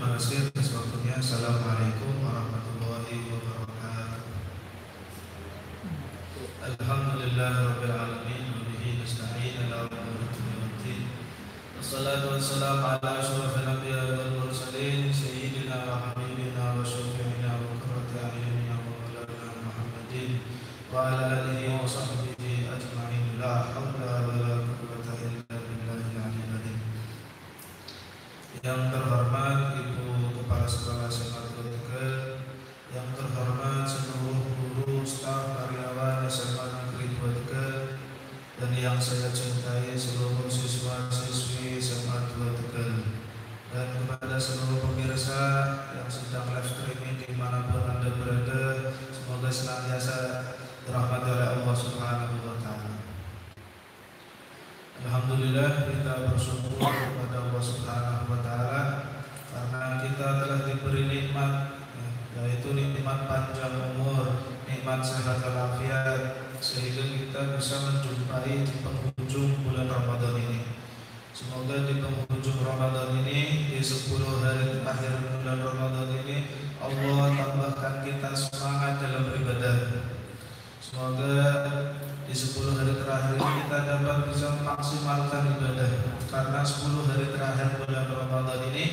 terima kasih atas waktunya. Assalamualaikum warahmatullahi wabarakatuh. Alhamdulillahirabbil alamin wa bihi nasta'in ala umuri dunya waddin. Wassalatu wassalamu ala asyrofil anbiya'i wal mursalin sayyidina wa habibina wa syafi'ina wa qurrati a'yunina wa maulana Muhammadin wa ala alihi wa sahbihi ajma'in. La haula wa la quwwata illa billahil aliyyil azim. Yang terhormat Ibu Kepala Sekolah SMA Tegal, yang terhormat seluruh guru, staf, karyawan SMA Negeri 2 Tegal, dan yang saya cintai seluruh siswa-siswi SMA 2 Tegal, dan kepada seluruh pemirsa yang sedang live streaming dimanapun Anda berada, semoga senantiasa dirahmati oleh Allah Subhanahu wa Ta'ala. Alhamdulillah, kita bersyukur kepada Allah Subhanahu wa Ta'ala karena kita telah diberi nikmat, yaitu nikmat panjang umur, nikmat sehat walafiat, sehingga kita bisa menjumpai di penghujung bulan Ramadan ini. Semoga di penghujung Ramadan ini, di 10 hari terakhir bulan Ramadan ini, Allah tambahkan kita semangat dalam beribadah. Semoga di 10 hari terakhir ini kita dapat bisa memaksimalkan ibadah, karena 10 hari terakhir bulan Ramadan ini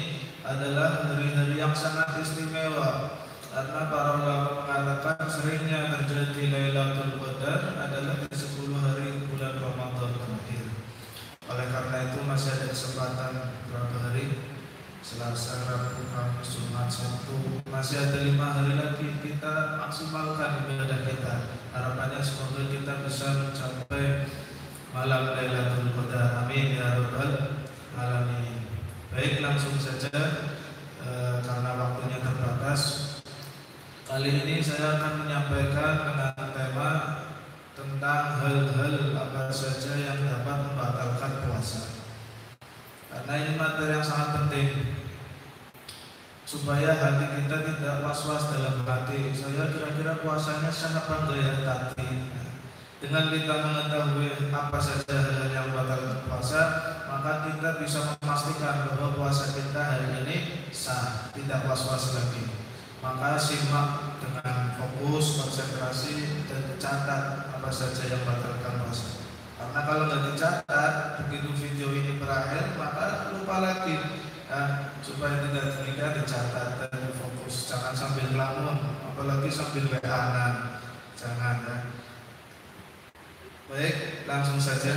adalah hari-hari yang sangat istimewa. Karena para ulama mengatakan seringnya terjadi Lailatul Qadar adalah di 10 hari bulan Ramadan terakhir. Oleh karena itu masih ada kesempatan berapa hari? Selasa, Rabu, Kamis, Jumat, Sabtu, masih ada 5 hari lagi. Kita maksimalkan ibadah kita. Harapannya semoga kita bisa mencapai malam Lailatul Qadar. Amin ya rabbal alamin. Baik, langsung saja karena waktunya terbatas. Kali ini saya akan menyampaikan dengan tema tentang hal-hal apa saja yang dapat membatalkan puasa. Karena ini materi yang sangat penting supaya hati kita tidak was-was dalam hati. Saya kira-kira puasanya sah apa enggak ya tadi. Dengan kita mengetahui apa saja hal yang membatalkan puasa, maka kita bisa memastikan bahwa puasa kita hari ini sah, tidak was-was lagi. Maka simak dengan fokus, konsentrasi, dan catat apa saja yang membatalkan puasa. Karena kalau nggak dicatat, begitu video ini berakhir, maka lupa lagi. Supaya tidak demikian, dicatat dan fokus. Jangan sambil ngelamun, apalagi sambil WA-an. Jangan ya. Baik, langsung saja.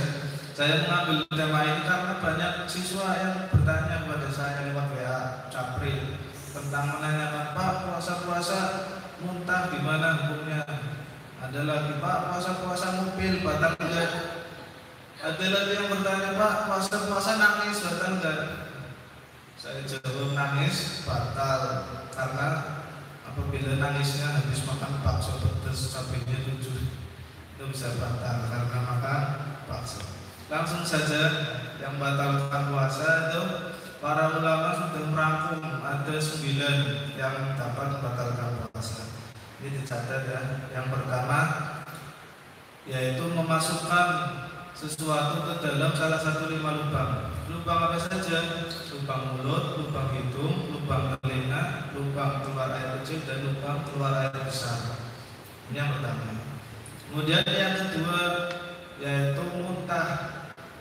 Saya mengambil tema ini karena banyak siswa yang bertanya kepada saya lewat WA, Capri, tentang menanyakan, Pak, puasa-puasa muntah gimana hukumnya? Ada lagi, Pak, puasa-puasa mobil batal enggak? Ada lagi yang bertanya, Pak, puasa-puasa nangis batal enggak? Saya jawab nangis batal, karena apabila nangisnya habis makan bakso pedas cabenya 7, itu bisa batal karena makan bakso. Langsung saja, yang batalkan puasa itu para ulama sudah merangkum ada 9 yang dapat membatalkan puasa. Ini dicatat ya. Yang pertama yaitu memasukkan sesuatu ke dalam salah satu 5 lubang. Lubang apa saja? Lubang mulut, lubang hidung, lubang telinga, lubang keluar air kecil, dan lubang keluar air besar. Ini yang pertama. Kemudian yang kedua yaitu muntah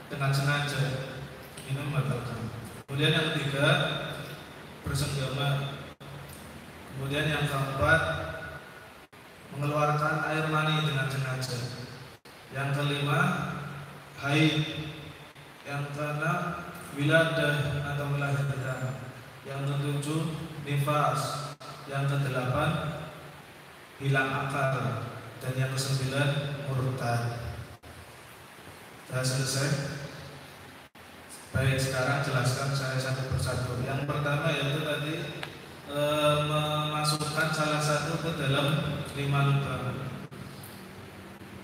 dengan sengaja. Ini membatalkan. Kemudian yang ketiga bersenggama. Kemudian yang keempat mengeluarkan air mani dengan sengaja. Yang kelima haid. Yang keenam wiladah atau melahirkan. Yang ketujuh nifas. Yang kedelapan hilang akal. Dan yang kesembilan murtad. Sudah selesai? Baik, sekarang jelaskan saya satu persatu. Yang pertama yaitu tadi memasukkan salah satu ke dalam 5 lubang,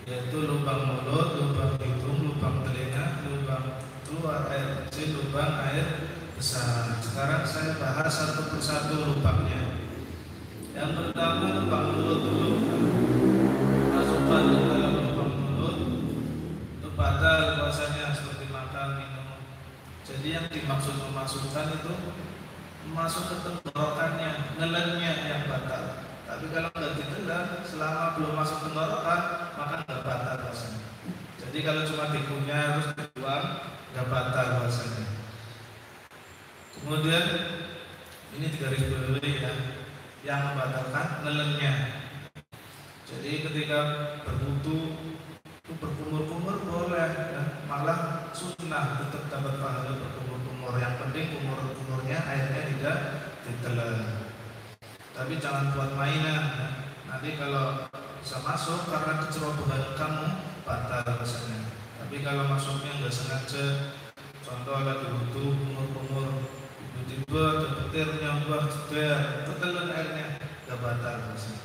yaitu lubang mulut, lubang hidung, lubang telinga, lubang keluar air kecil, lubang air besar. Sekarang saya bahas satu persatu lubangnya. Yang pertama lubang mulut dulu. Masukkan ke dalam lubang mulut itu batal puasanya, seperti makan, minum. Jadi yang dimaksud memasukkan itu masuk ke tenggorokannya, nelennya yang batal. Tapi kalau nggak ditelan selama belum masuk tenggorokan maka nggak batal puasanya. Jadi kalau cuma dikunyah terus dibuang nggak batal puasanya. Kemudian ini digaris bawahi ya, yang membatalkan nelennya. Jadi ketika berwudu itu berkumur-kumur boleh ya. Malah sunnah tetap dapat pahala berkumur-kumur. Yang penting kumur-kumurnya airnya tidak ditelan. Tapi jangan buat mainan ya. Nanti kalau bisa masuk karena kecerobohan kamu batal rasanya. Tapi kalau masuknya nggak sengaja, contoh lagi wudu kumur-kumur, tiba-tiba petir nyambar jeder, ketelan airnya nggak batal rasanya.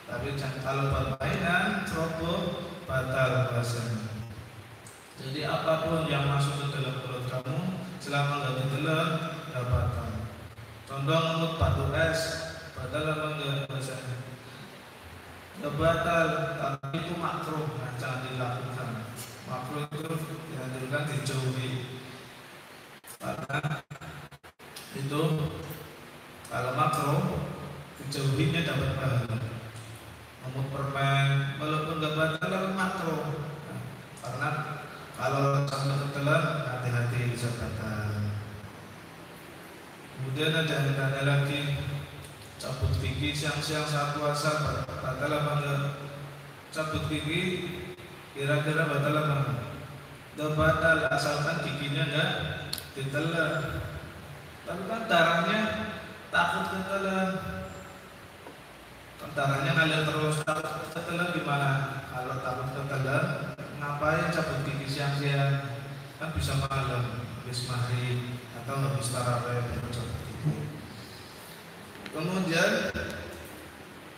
Tapi kalau permainan ceroboh batal rasanya. Jadi apapun yang masuk ke dalam perut kamu selama nggak ditelan nggak batal. Contoh ngemut batu es batal apa enggak rasanya? Nggak batal, tapi itu makruh, nah, jangan dilakukan. Makruh itu dianjurkan dijauhi. Karena itu kalau makruh dijauhinya dapat pahala. Ngemut permen walaupun nggak batal tapi makruh. Nah, karena kalau sampai ketelan hati-hati bisa batal. Kemudian ada yang tanya lagi, cabut gigi siang-siang saat puasa batal apa enggak? Cabut gigi kira-kira batal apa enggak? Enggak batal asalkan giginya enggak ditelan. Tapi kan darahnya takut ketelan. Darahnya ngalir terus, takut ketelan gimana? Kalau takut ketelan, ngapain cabut gigi siang-siang? Kan bisa malam, habis maghrib atau habis tarawih cabut gigi. Kemudian,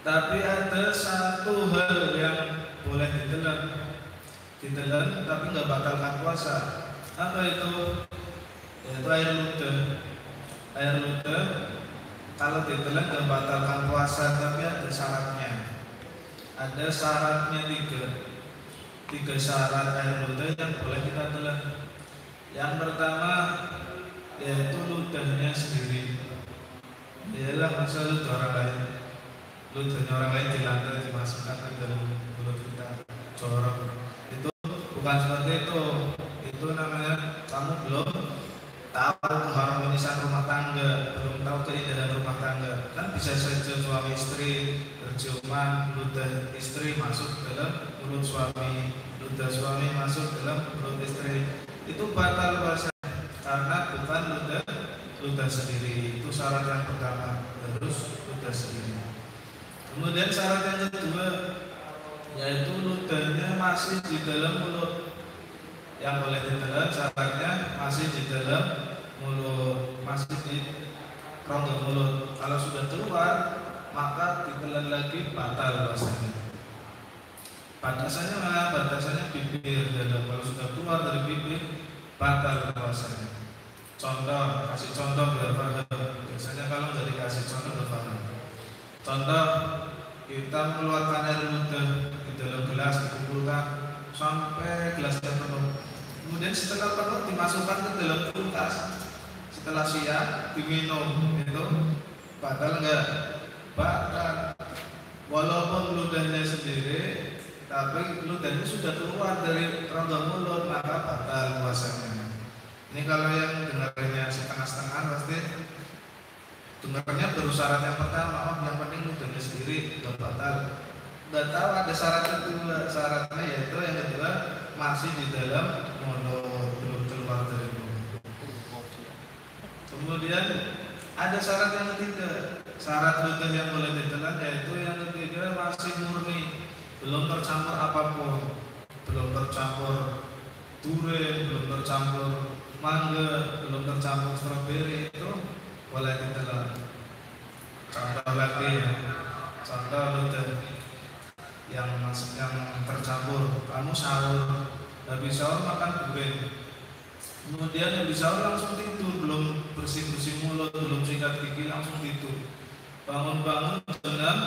tapi ada satu hal yang boleh ditelan tapi nggak batalkan puasa. Apa itu? Yaitu air ludah. Air ludah kalau ditelan nggak batalkan puasa, tapi ada syaratnya. Ada syaratnya tiga syarat air ludah yang boleh kita telan. Yang pertama yaitu ludahnya sendiri. Ialah masa ludah orang lain. Ludahnya orang lain dilantar dimasukkan ke dalam mulut kita, corok. Itu bukan seperti itu. Itu namanya kamu belum tahu keharmonisan rumah tangga, belum tahu keindahan rumah tangga. Kan bisa saja suami istri berciuman, ludah istri masuk dalam mulut suami, ludah suami masuk dalam mulut istri. Itu batal puasa karena bukan ludah sendiri. Itu syarat yang pertama, harus ludah sendiri. Kemudian syarat yang kedua yaitu ludahnya masih di dalam mulut. Yang boleh ditelan syaratnya masih di dalam mulut, masih di rongga mulut. Kalau sudah keluar maka ditelan lagi batal puasanya. Batasannya bibir dalam. Kalau sudah keluar dari bibir batal puasanya. Contoh, kasih contoh biar paham. Biasanya kalau nggak dikasih contoh nggak paham. Contoh, kita mengeluarkan air ludah di dalam gelas, dikumpulkan sampai gelasnya penuh. Kemudian setelah penuh dimasukkan ke dalam kulkas. Setelah siap diminum, itu batal enggak? Batal. Walaupun ludahnya sendiri, tapi ludahnya sudah keluar dari rongga mulut, maka batal puasanya. Ini kalau yang dengarnya setengah-setengah pasti dengarnya baru syarat yang pertama, yang penting ludahnya sendiri enggak batal. Enggak tahu ada syarat kedua. Syaratnya yaitu yang kedua masih di dalam mulut, belum keluar dari mulut. Kemudian ada syarat yang ketiga. Syarat ludah yang boleh ditelan yaitu yang ketiga masih murni, belum tercampur apapun, belum tercampur durian, belum tercampur mangga, belum tercampur stroberi, itu boleh ditelan. Contoh lagi, contoh ludah yang tercampur, kamu sahur, habis sahur makan durian, kemudian habis sahur langsung tidur, belum bersih mulut, belum sikat gigi, langsung tidur. Bangun-bangun benar,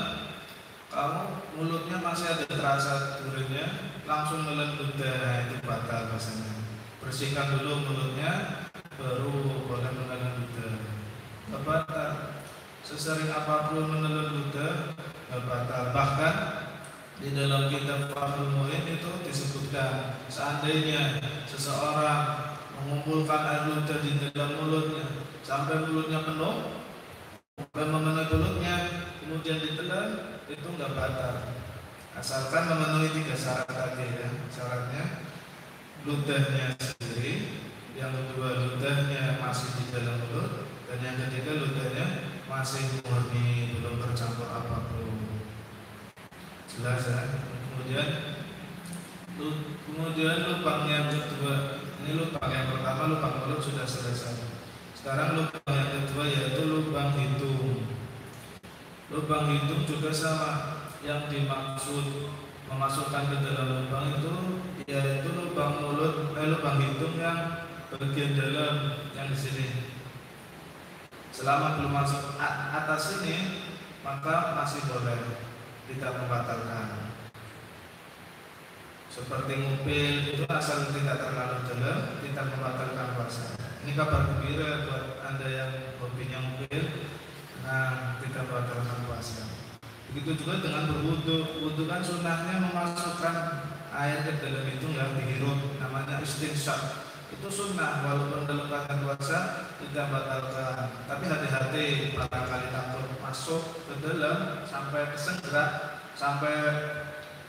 kamu mulutnya masih ada terasa duriannya, langsung nelen ludah, itu batal rasanya. Bersihkan dulu mulutnya, baru boleh menelan ludah. Nggak batal. Sesering apapun menelan ludah batal. Bahkan di dalam kitab Fathul Muin itu disebutkan seandainya seseorang mengumpulkan air ludah di dalam mulutnya sampai mulutnya penuh dan memenuhi mulutnya kemudian ditelan, itu nggak batal asalkan memenuhi 3 syarat tadi ya. Syaratnya ludahnya sendiri, yang kedua ludahnya masih di dalam mulut, dan yang ketiga ludahnya masih murni, belum bercampur apapun. Jelas ya. Kemudian lubang yang kedua, ini lubang yang pertama, lubang mulut sudah selesai. Sekarang lubang yang kedua yaitu lubang hidung. Lubang hidung juga sama, yang dimaksud memasukkan ke dalam lubang itu yaitu lubang mulut, lubang hidung yang bagian dalam yang di sini. Selama belum masuk atas ini maka masih boleh, tidak membatalkan. Seperti ngupil itu asal tidak terlalu dalam, tidak membatalkan puasa. Ini kabar gembira buat Anda yang hobinya ngupil, nah tidak membatalkan puasa. Begitu juga dengan berwudu. Wudu kan sunnahnya memasukkan air ke dalam hidung yang dihirup, namanya istinsyak. Itu sunnah, walaupun dalam keadaan puasa tidak batalkan. Tapi hati-hati, barangkali takut masuk ke dalam sampai kesenggrak, sampai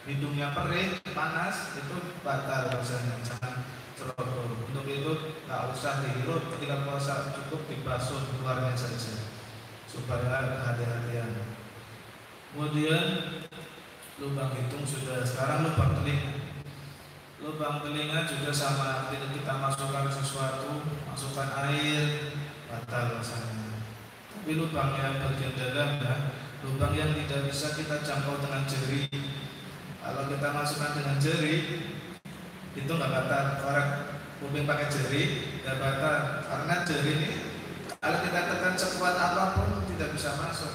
hidungnya perih, panas, itu batal puasanya. Jangan ceroboh. Untuk itu nggak usah dihirup ketika puasa, cukup dibasuh keluarnya saja supaya hati-hatian. Kemudian lubang hidung sudah, sekarang lubang telinga. Lubang telinga juga sama, ketika kita masukkan sesuatu, masukkan air, batal rasanya. Tapi lubang yang bagian dalam ya, lubang yang tidak bisa kita jangkau dengan jari. Kalau kita masukkan dengan jari, itu nggak batal. Orang kuping pakai jari nggak batal, karena jari ini kalau kita tekan sekuat apapun tidak bisa masuk.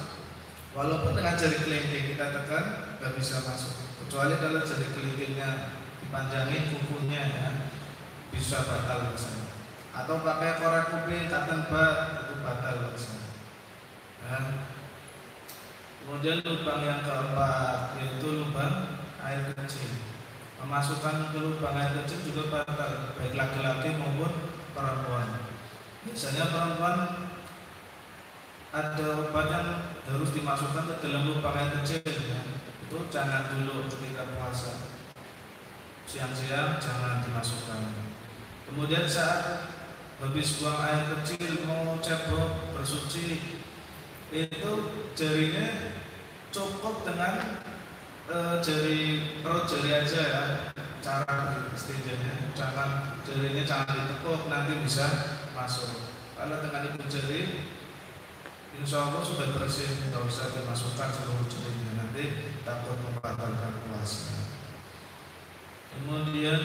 Walaupun dengan jari kelingking kita tekan nggak bisa masuk, kecuali kalau jari kelingkingnya dipanjangin kukunya ya, bisa batal rasanya. Atau pakai korek kuping cotton bud, itu batal rasanya. Nah, kemudian lubang yang keempat yaitu lubang air kecil. Memasukkan ke lubang air kecil juga batal, baik laki-laki maupun perempuan. Biasanya perempuan ada obat yang harus dimasukkan ke dalam lubang air kecil ya. Itu jangan dulu ketika puasa, siang-siang jangan dimasukkan. Kemudian saat habis buang air kecil mau cebok bersuci, itu jarinya cukup dengan perut jari aja ya, cara istilahnya. Jangan jarinya jangan ditekuk, nanti bisa masuk. Kalau dengan ibu jari insya Allah sudah bersih, tidak usah dimasukkan seluruh jarinya, nanti takut membatalkan puasa. Kemudian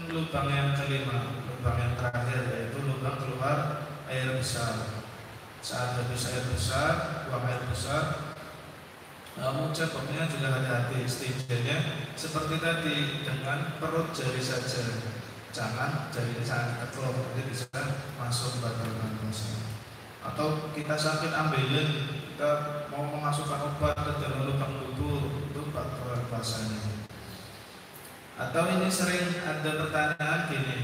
lubang yang kelima, lubang yang terakhir yaitu lubang keluar air besar. Saat habis air besar, buang air besar, namun ceboknya juga hati-hati, istilahnya seperti tadi dengan perut jari saja, jangan jari sangat tekuk, nanti bisa masuk batalkan puasa. Atau kita sakit ambilin, kita mau memasukkan obat ke dalam lubang tubuh, itu batal puasanya. Atau ini sering ada pertanyaan gini,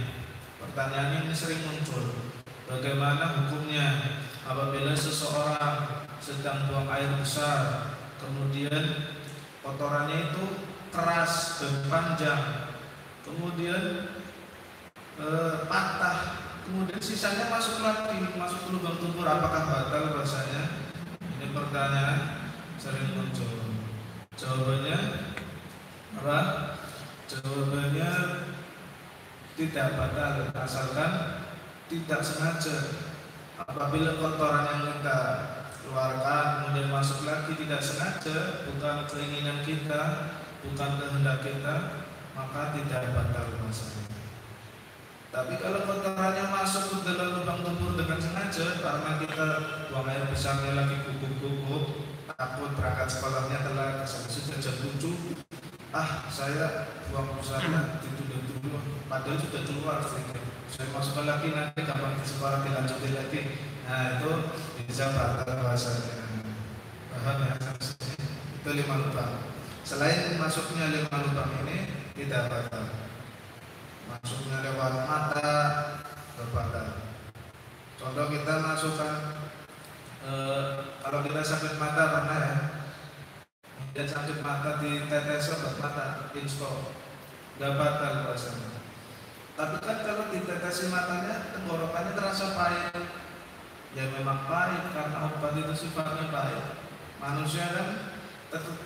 pertanyaan ini sering muncul, bagaimana hukumnya apabila seseorang sedang buang air besar, kemudian kotorannya itu keras dan panjang, kemudian patah, kemudian sisanya masuk lagi, masuk ke lubang tubuh, apakah batal rasanya? Ini pertanyaan sering muncul. Jawabannya apa? Jawabannya tidak batal, asalkan tidak sengaja. Apabila kotoran yang kita keluarkan kemudian masuk lagi tidak sengaja, bukan keinginan kita, bukan kehendak kita, maka tidak batal puasanya. Tapi kalau kotorannya masuk ke dalam lubang tubuh dengan sengaja, karena kita buang air besarnya lagi gugup-gugup, takut berangkat sekolahnya telat, sudah jam 7, saya buang besarnya ditunda dulu, padahal sudah keluar sedikit, saya masukkan lagi nanti kapan di sekolah dilanjutin lagi, Nah itu bisa batal puasanya. Paham ya? Itu 5 lubang. Selain masuknya 5 lubang ini tidak batal. Masuknya lewat mata batal. Contoh kita masukkan kalau kita sakit mata pernah ya, kemudian sakit mata di tetes obat mata insto, nggak batal puasanya. Tapi kan kalau ditetesi matanya tenggorokannya terasa pahit, ya memang pahit karena obat itu sifatnya pahit. Manusia kan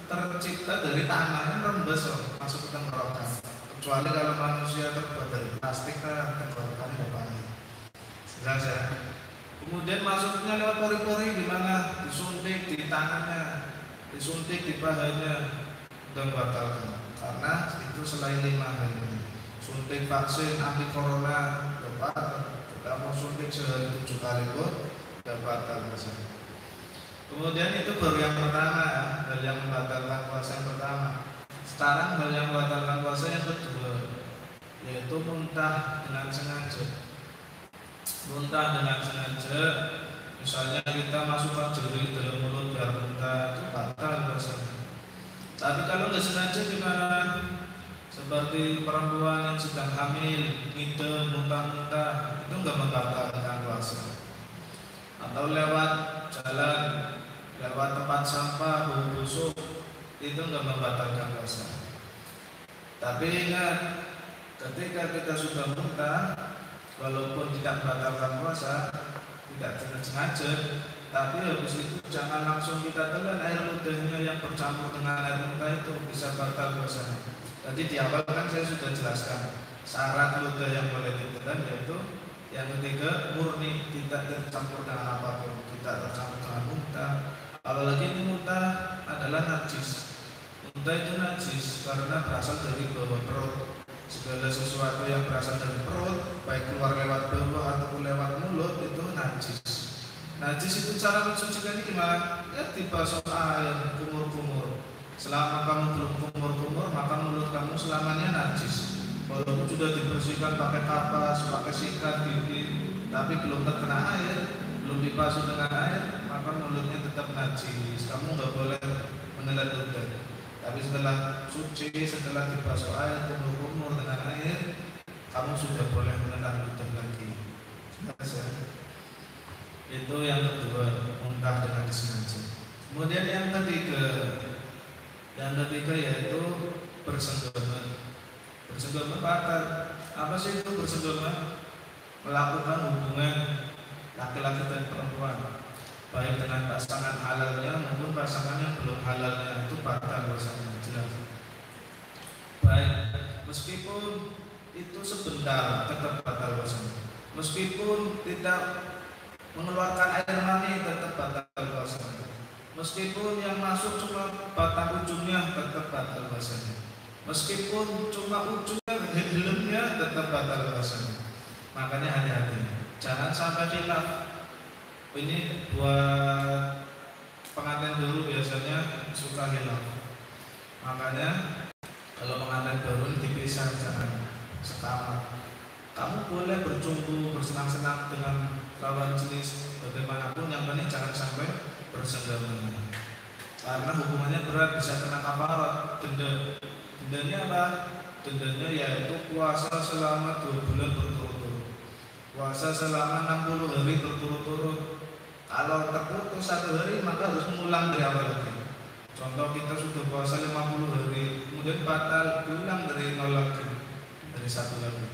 tercipta dari tanah kan rembes masuk ke tenggorokan. Kecuali kalau manusia terbuat dari plastik kan tenggorokannya nggak pahit. Jelas ya. Kemudian masuknya lewat pori-pori di mana? Disuntik di tangannya, disuntik di pahanya, dan batal karena itu selain 5 hal ini. Suntik vaksin anti corona batal. Kita mau suntik sehari 7 kali pun tidak batal misalnya. Kemudian itu baru yang pertama, hal yang membatalkan puasa yang pertama. Sekarang hal yang membatalkan puasa yang kedua, yaitu muntah dengan sengaja. Muntah dengan sengaja, misalnya kita masukkan jari dalam mulut biar muntah, itu batal puasanya. Tapi kalau nggak sengaja gimana? Seperti perempuan yang sedang hamil, ngidam, muntah-muntah, itu nggak membatalkan puasa. Atau lewat jalan, lewat tempat sampah, bau busuk, itu nggak membatalkan puasa. Tapi ingat, ketika kita sudah muntah, walaupun tidak membatalkan puasa, tidak sengaja, tapi habis itu jangan langsung kita telan air ludahnya yang bercampur dengan air muntah itu bisa batal puasanya. Tadi di awal kan saya sudah jelaskan syarat ludah yang boleh ditelan yaitu yang ketiga murni, tidak tercampur dengan apapun, tidak tercampur dengan muntah. Apalagi ini muntah adalah najis. Muntah itu najis karena berasal dari bawah perut. Segala sesuatu yang berasal dari perut, baik keluar lewat bawah ataupun lewat mulut, itu najis. Najis itu cara mensucikannya gimana? Ya dibasuh air, kumur-kumur. Selama kamu belum kumur-kumur, maka mulut kamu selamanya najis. Walaupun sudah dibersihkan pakai kapas, pakai sikat, gigi, tapi belum terkena air, belum dibasuh dengan air, maka mulutnya tetap najis. Kamu nggak boleh menelan ludah. Tapi setelah suci, setelah dibasuh air, kumur-kumur dengan air, kamu sudah boleh menelan ludah lagi. Itu yang kedua, muntah dengan sengaja. Kemudian yang ketiga yaitu bersenggama. Bersenggama batal. Apa sih itu bersenggama? Melakukan hubungan laki-laki dan perempuan, baik dengan pasangan halalnya maupun pasangan yang belum halalnya, itu batal puasanya, jelas. Baik, meskipun itu sebentar tetap batal puasanya. Meskipun tidak mengeluarkan air mani tetap batal puasanya. Meskipun yang masuk cuma batang ujungnya tetap batal puasanya. Meskipun cuma ujungnya helmnya tetap batal puasanya. Makanya hati-hati, jangan sampai khilaf. Ini buat pengantin baru biasanya suka khilaf. Makanya kalau pengantin baru dipisah, jangan sekamar. Kamu boleh bercumbu, bersenang-senang dengan lawan jenis bagaimanapun, yang penting jangan sampai bersenggama. Karena hukumannya berat, bisa kena kafarat, denda. Dendanya apa? Dendanya yaitu puasa selama 2 bulan berturut-turut. Puasa selama 60 hari berturut-turut. Kalau terputus 1 hari maka harus mengulang dari awal lagi. Contoh kita sudah puasa 50 hari, kemudian batal, diulang dari nol lagi, dari 1 lagi.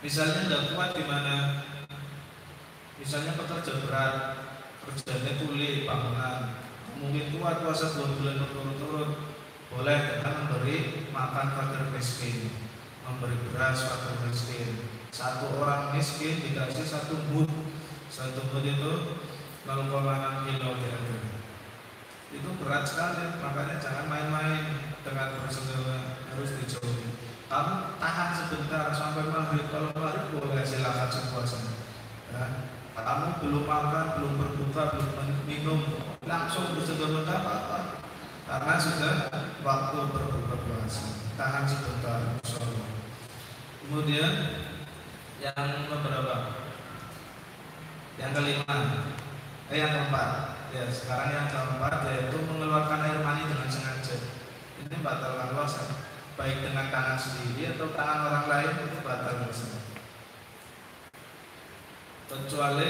Misalnya nggak kuat di mana? Misalnya pekerja berat, kerjanya kuli, bangunan, mungkin kuat puasa 2 bulan berturut-turut, boleh dengan memberi makan fakir miskin, memberi beras fakir miskin. 1 orang miskin dikasih 1 mud. 1 mud itu 0,6 kilo kira-kira. Itu berat sekali, makanya jangan main-main dengan bersenggama, harus dijauhi. Kamu tahan sebentar sampai maghrib, kalau maghrib boleh silakan puasa. Ya. Kamu belum makan, belum berbuka, belum minum, langsung bersenggama tak apa-apa, karena sudah waktu berbuka puasa. Tahan sebentar, insyaallah. Kemudian yang beberapa Yang kelima, yang keempat. Ya, sekarang yang keempat yaitu mengeluarkan air mani dengan sengaja. Ini batalkan puasa. Baik dengan tangan sendiri atau tangan orang lain itu batal puasa. Kecuali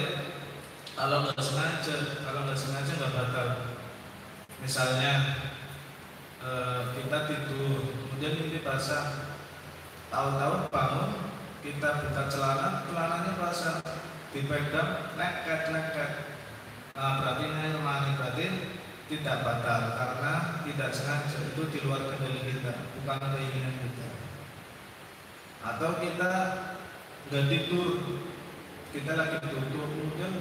kalau nggak sengaja nggak batal. Misalnya kita tidur, kemudian ini basah, tahu-tahu bangun, kita buka celananya basah, dipegang, leket. Nah, berarti ini mani, berarti tidak batal karena tidak sengaja, itu di luar kendali kita, bukan keinginan kita. Atau kita nggak tidur, kita lagi duduk, kemudian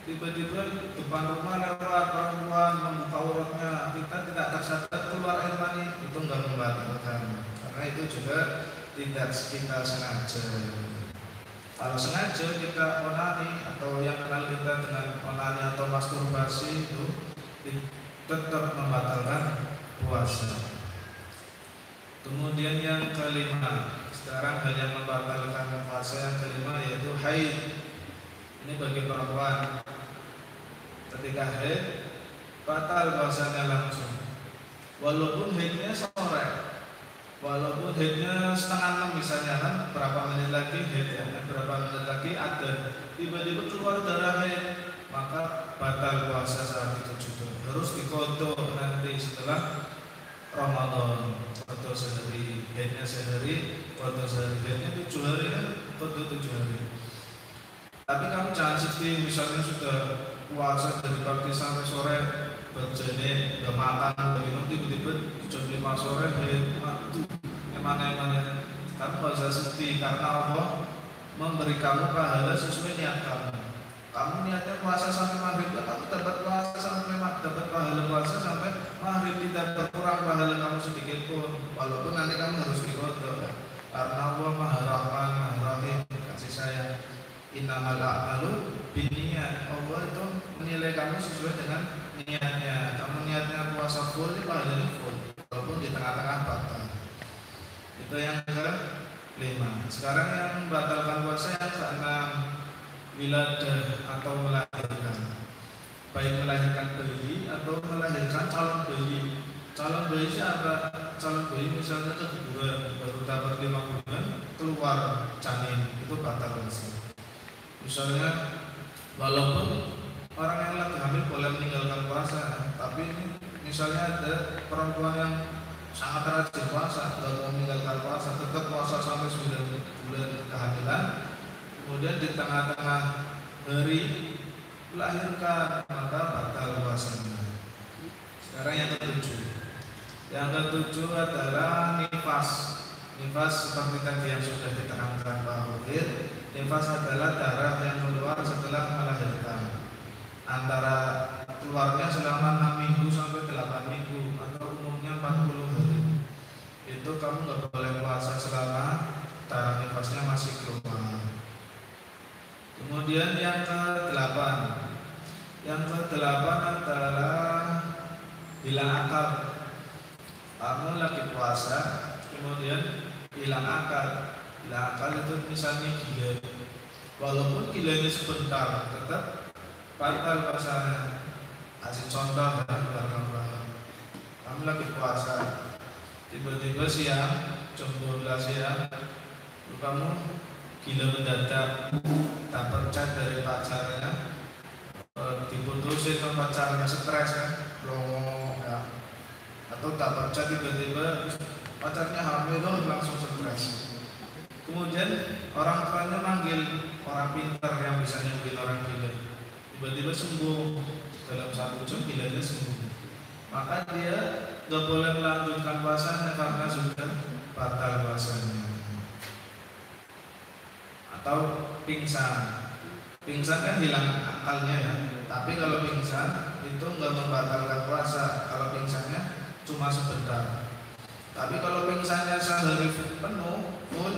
tiba-tiba depan rumah lewat perempuan membuka auratnya, kita tidak tersadar keluar air mani, itu nggak membatalkan karena itu juga tidak kita sengaja. Kalau sengaja kita onani atau yang kenal kita dengan onani atau masturbasi itu tetap membatalkan puasa. Kemudian yang kelima, sekarang hal yang membatalkan puasa yang kelima yaitu haid. Ini bagi perempuan, ketika haid batal puasanya langsung. Walaupun haidnya sore, walaupun haidnya setengah 6 misalnya, kan berapa menit lagi haid ya, berapa menit lagi ada, tiba-tiba keluar darah haid, maka batal puasa saat itu juga. Harus dikodok nanti setelah Ramadan. Kodok sehari, haidnya sehari, kodok sehari, haidnya 7 hari kan, kodok 7 hari. Tapi kamu jangan sedih, misalnya sudah puasa dari pagi sampai sore, berjene, udah makan, udah minum, tiba-tiba jam 5 sore haid, emang kamu gak usah sedih karena Allah memberi kamu pahala sesuai niat kamu. Kamu niatnya puasa sampai maghrib, kamu dapat puasa sampai dapat pahala puasa sampai maghrib, tidak berkurang pahala kamu sedikit pun, walaupun nanti kamu harus dikodok karena Allah Maha Rahman, Maha Rahim, kasih sayang. Innamal a'malu binniyat. Allah itu menilai kamu sesuai dengan niatnya. Kamu niatnya puasa full, pahalanya full, walaupun di tengah-tengah batal. Itu yang ke-5. Sekarang yang membatalkan puasa yang ke-6, wiladah atau melahirkan. Baik melahirkan bayi atau melahirkan calon bayi. Calon bayi siapa? Calon bayi misalnya keguguran, baru dapat 5 bulan, keluar janin, itu batal puasa. Misalnya, walaupun orang yang lagi hamil boleh meninggalkan puasa, tapi misalnya ada perempuan yang sangat rajin puasa, tidak mau meninggalkan puasa, tetap puasa sampai 9 bulan kehamilan, kemudian di tengah-tengah hari melahirkan, maka batal puasanya. Sekarang yang ke-7. Yang ke-7 adalah nifas. Nifas seperti tadi yang sudah diterangkan Pak Hudin. Nifas adalah darah yang keluar setelah melahirkan, antara keluarnya selama 6 minggu sampai 8 minggu atau umumnya 40 hari. Itu kamu nggak boleh puasa selama darah nifasnya masih keluar. Kemudian yang ke-8, adalah hilang akal. Kamu lagi puasa, kemudian hilang akal. Hilang akal itu misalnya gila. Walaupun gilanya sebentar, tetap batal puasanya. Kasih contoh ya, kamu lagi puasa, tiba-tiba siang, jam 12 siang, kamu gila mendadak, dapat chat dari pacarnya, diputusin sama pacarnya, stres kan, ya. Atau dapat chat tiba-tiba pacarnya hamil, langsung stres. Kemudian orang tuanya manggil orang pintar yang bisa nyembuhin orang gila, tiba-tiba sembuh dalam 1 jam, gilanya sembuh. Maka dia gak boleh melanjutkan puasanya karena sudah batal puasanya. Atau pingsan kan hilang akalnya ya. Tapi kalau pingsan itu gak membatalkan puasa. Kalau pingsannya cuma sebentar. Tapi kalau pingsannya sehari penuh full,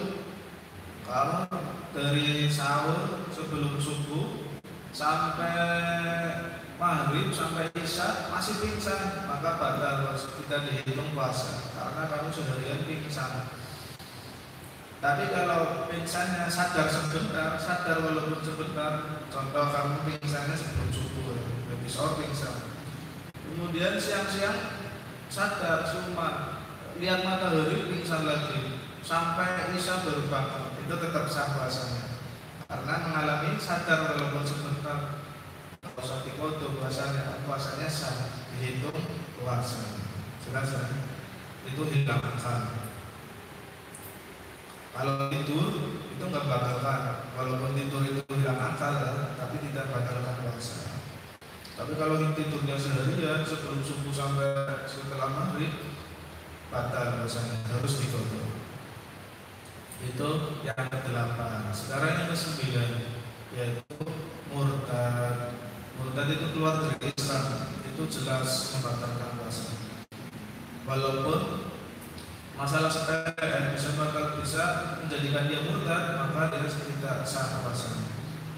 kalau dari sahur sebelum subuh sampai maghrib sampai isya masih pingsan, maka batal, tidak dihitung puasa karena kamu seharian pingsan. Tapi kalau pingsannya sadar sebentar, sadar walaupun sebentar, contoh kamu pingsannya sebelum subuh, habis sahur pingsan. Kemudian siang-siang sadar cuma lihat matahari pingsan lagi sampai isya baru bangun, itu tetap sah puasanya karena mengalami sadar walaupun sebentar. Kalau sakit kodo puasanya sah, dihitung puasa. Jelas kan? Itu hilang akal. Kalau tidur itu nggak batalkan, walaupun tidur itu hilang akal tapi tidak batalkan puasa. Tapi kalau tidurnya seharian sebelum subuh sampai setelah maghrib, batal puasanya, harus dikodok. Itu yang ke-8. Sekarang yang ke-9 yaitu murtad. Murtad itu keluar dari Islam, itu jelas membatalkan puasa. Walaupun masalah sepele bisa menjadikan dia murtad, maka dia tidak sah puasanya.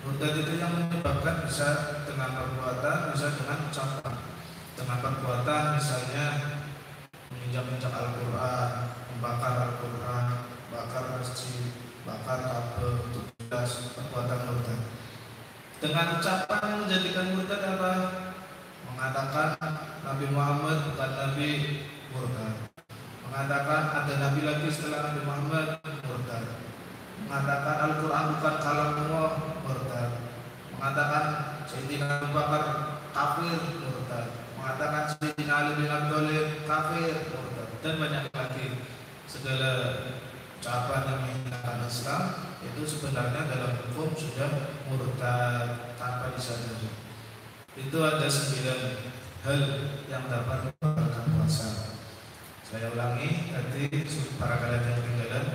Murtad itu yang menyebabkan bisa dengan perbuatan, bisa dengan ucapan. Dengan perbuatan misalnya menginjak-injak Al-Quran, membakar Al-Quran, bakar masjid, bakar kabel, itu jelas perbuatan murtad. Dengan ucapan yang menjadikan murtad apa? Mengatakan Nabi Muhammad bukan Nabi, murtad. Mengatakan ada Nabi lagi setelah Nabi Muhammad, murtad. Mengatakan Al-Quran bukan kalamullah, murtad. Mengatakan Sayyidina Abu Bakar kafir, murtad. Mengatakan Sayyidina Ali bin Abi Thalib kafir, murtad. Dan banyak lagi segala ucapan yang menghinakan Islam itu sebenarnya dalam hukum sudah murtad tanpa disadari. Itu ada 9 hal yang dapat membatalkan puasa. Saya ulangi, nanti para kalian yang ketinggalan.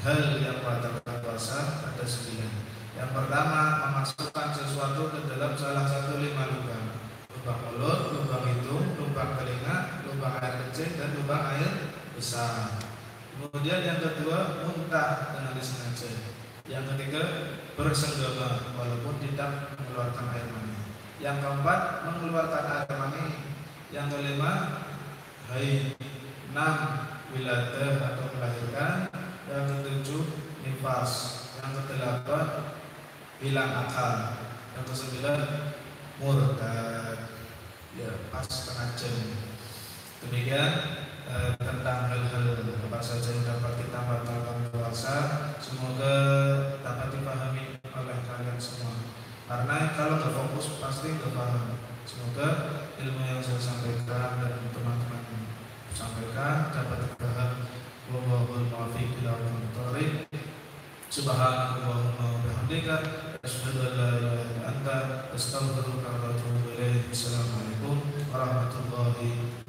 Hal yang membatalkan puasa ada 9. Yang pertama, memasukkan sesuatu ke dalam salah satu 5 lubang. Lubang mulut, lubang hidung, lubang telinga, lubang air kecil, dan lubang air besar. Kemudian yang kedua, muntah dengan disengaja. Yang ketiga, bersenggama walaupun tidak mengeluarkan air mani. Yang keempat, mengeluarkan air mani. Yang kelima, haid. 6, wiladah atau melahirkan. Yang ketujuh, nifas. Yang kedelapan, hilang akal. Yang kesembilan, murtad. Ya, pas setengah jam. Demikian tentang hal-hal apa saja yang dapat kita batalkan puasa. Semoga dapat dipahami oleh kalian semua. Karena kalau nggak fokus pasti nggak paham. Semoga ilmu yang saya sampaikan dan teman-teman sampaikan dapat dipaham. Wallahul muwaffiq ila aqwamit thoriq. Subhanallahumma wa bihamdika asyhadu an la ilaha illa anta astaghfiruka wa atubu ilaik. Assalamualaikum warahmatullahi wabarakatuh.